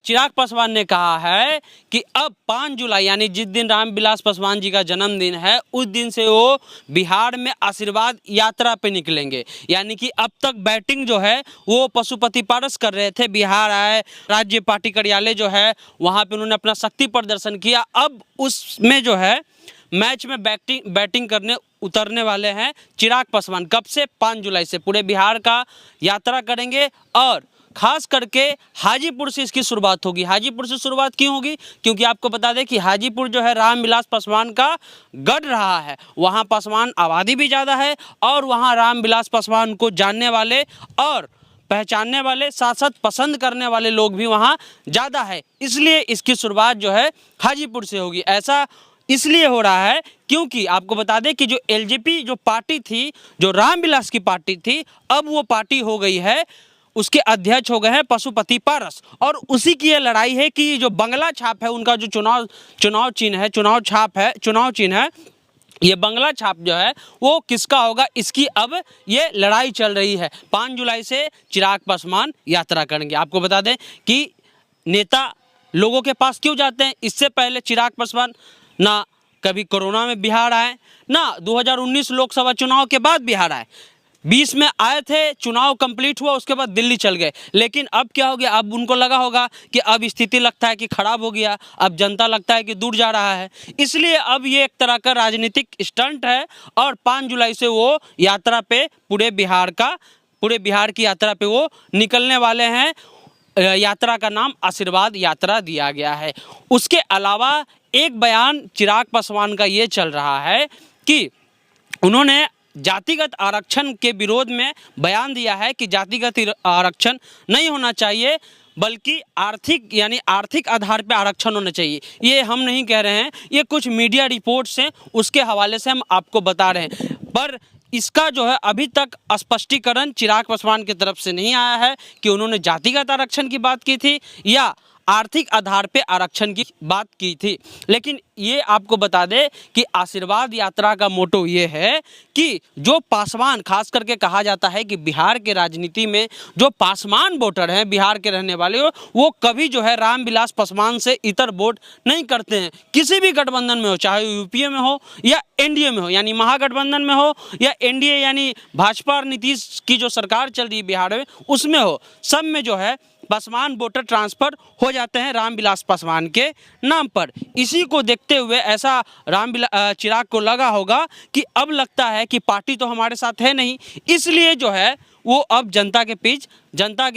चिराग पासवान ने कहा है कि अब 5 जुलाई यानी जिस दिन रामविलास पासवान जी का जन्मदिन है उस दिन से वो बिहार में आशीर्वाद यात्रा पे निकलेंगे। यानी कि अब तक बैटिंग जो है वो पशुपति पारस कर रहे थे, बिहार आए, राज्य पार्टी कार्यालय जो है वहाँ पे उन्होंने अपना शक्ति प्रदर्शन किया। अब उसमें जो है मैच में बैटिंग करने उतरने वाले हैं चिराग पासवान। कब से? 5 जुलाई से पूरे बिहार का यात्रा करेंगे और खास करके हाजीपुर से इसकी शुरुआत होगी। हाजीपुर से शुरुआत क्यों होगी? क्योंकि आपको बता दें कि हाजीपुर जो है रामविलास पासवान का गढ़ रहा है, वहाँ पासवान आबादी भी ज़्यादा है और वहाँ रामविलास पासवान को जानने वाले और पहचानने वाले, साथ साथ पसंद करने वाले लोग भी वहाँ ज़्यादा है। इसलिए इसकी शुरुआत जो है हाजीपुर से होगी। ऐसा इसलिए हो रहा है क्योंकि आपको बता दें कि जो एलजेपी जो पार्टी थी, जो रामविलास की पार्टी थी, अब वो पार्टी हो गई है, उसके अध्यक्ष हो गए हैं पशुपति पारस। और उसी की ये लड़ाई है कि जो बंगला छाप है उनका, जो चुनाव चिन्ह है, चुनाव चिन्ह है, ये बंगला छाप जो है वो किसका होगा, इसकी अब ये लड़ाई चल रही है। 5 जुलाई से चिराग पासवान यात्रा करेंगे। आपको बता दें कि नेता लोगों के पास क्यों जाते हैं? इससे पहले चिराग पासवान ना कभी कोरोना में बिहार आए, ना 2019 लोकसभा चुनाव के बाद बिहार आए। 20 में आए थे, चुनाव कंप्लीट हुआ, उसके बाद दिल्ली चल गए। लेकिन अब क्या हो गया? अब उनको लगा होगा कि अब स्थिति लगता है कि खराब हो गया, अब जनता लगता है कि दूर जा रहा है, इसलिए अब ये एक तरह का राजनीतिक स्टंट है। और 5 जुलाई से वो यात्रा पे पूरे बिहार की यात्रा पे वो निकलने वाले हैं। यात्रा का नाम आशीर्वाद यात्रा दिया गया है। उसके अलावा एक बयान चिराग पासवान का ये चल रहा है कि उन्होंने जातिगत आरक्षण के विरोध में बयान दिया है कि जातिगत आरक्षण नहीं होना चाहिए, बल्कि आर्थिक आधार पर आरक्षण होना चाहिए। ये हम नहीं कह रहे हैं, ये कुछ मीडिया रिपोर्ट्स हैं, उसके हवाले से हम आपको बता रहे हैं। पर इसका जो है अभी तक स्पष्टीकरण चिराग पासवान की तरफ से नहीं आया है कि उन्होंने जातिगत आरक्षण की बात की थी या आर्थिक आधार पे आरक्षण की बात की थी। लेकिन ये आपको बता दें कि आशीर्वाद यात्रा का मोटो ये है कि जो पासवान, खास करके कहा जाता है कि बिहार के राजनीति में जो पासवान वोटर हैं, बिहार के रहने वाले, वो कभी जो है रामविलास पासवान से इतर वोट नहीं करते हैं। किसी भी गठबंधन में हो, चाहे यूपीए में हो या एनडीए में हो, यानी महागठबंधन में हो या एनडीए यानी भाजपा और नीतीश की जो सरकार चल रही है बिहार में, उसमें हो, सब में जो है पासवान वोटर ट्रांसफ़र हो जाते हैं रामविलास पासवान के नाम पर। इसी को देखते हुए ऐसा चिराग को लगा होगा कि अब लगता है कि पार्टी तो हमारे साथ है नहीं, इसलिए जो है वो अब जनता के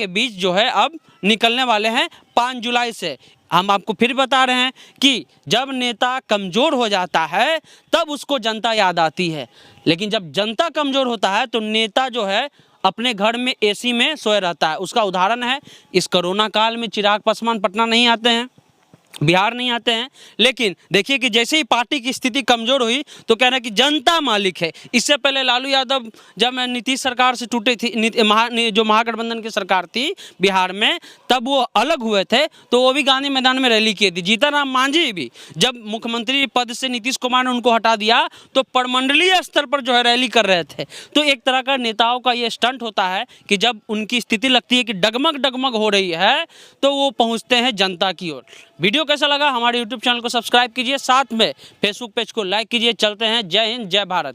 बीच जो है अब निकलने वाले हैं 5 जुलाई से। हम आपको फिर बता रहे हैं कि जब नेता कमज़ोर हो जाता है तब उसको जनता याद आती है, लेकिन जब जनता कमज़ोर होता है तो नेता जो है अपने घर में एसी में सोए रहता है। उसका उदाहरण है, इस कोरोना काल में चिराग पासवान पटना नहीं आते हैं, बिहार नहीं आते हैं, लेकिन देखिए कि जैसे ही पार्टी की स्थिति कमज़ोर हुई तो कह रहे हैं कि जनता मालिक है। इससे पहले लालू यादव जब नीतीश सरकार से टूटे थी, जो महागठबंधन की सरकार थी बिहार में, तब वो अलग हुए थे तो वो भी गांधी मैदान में रैली की थी। जीतनराम मांझी भी जब मुख्यमंत्री पद से नीतीश कुमार ने उनको हटा दिया तो प्रमंडलीय स्तर पर जो है रैली कर रहे थे। तो एक तरह का नेताओं का ये स्टंट होता है कि जब उनकी स्थिति लगती है कि डगमग हो रही है तो वो पहुँचते हैं जनता की ओर। वीडियो कैसा लगा? हमारे YouTube चैनल को सब्सक्राइब कीजिए, साथ में फेसबुक पेज को लाइक कीजिए। चलते हैं। जय हिंद, जय भारत।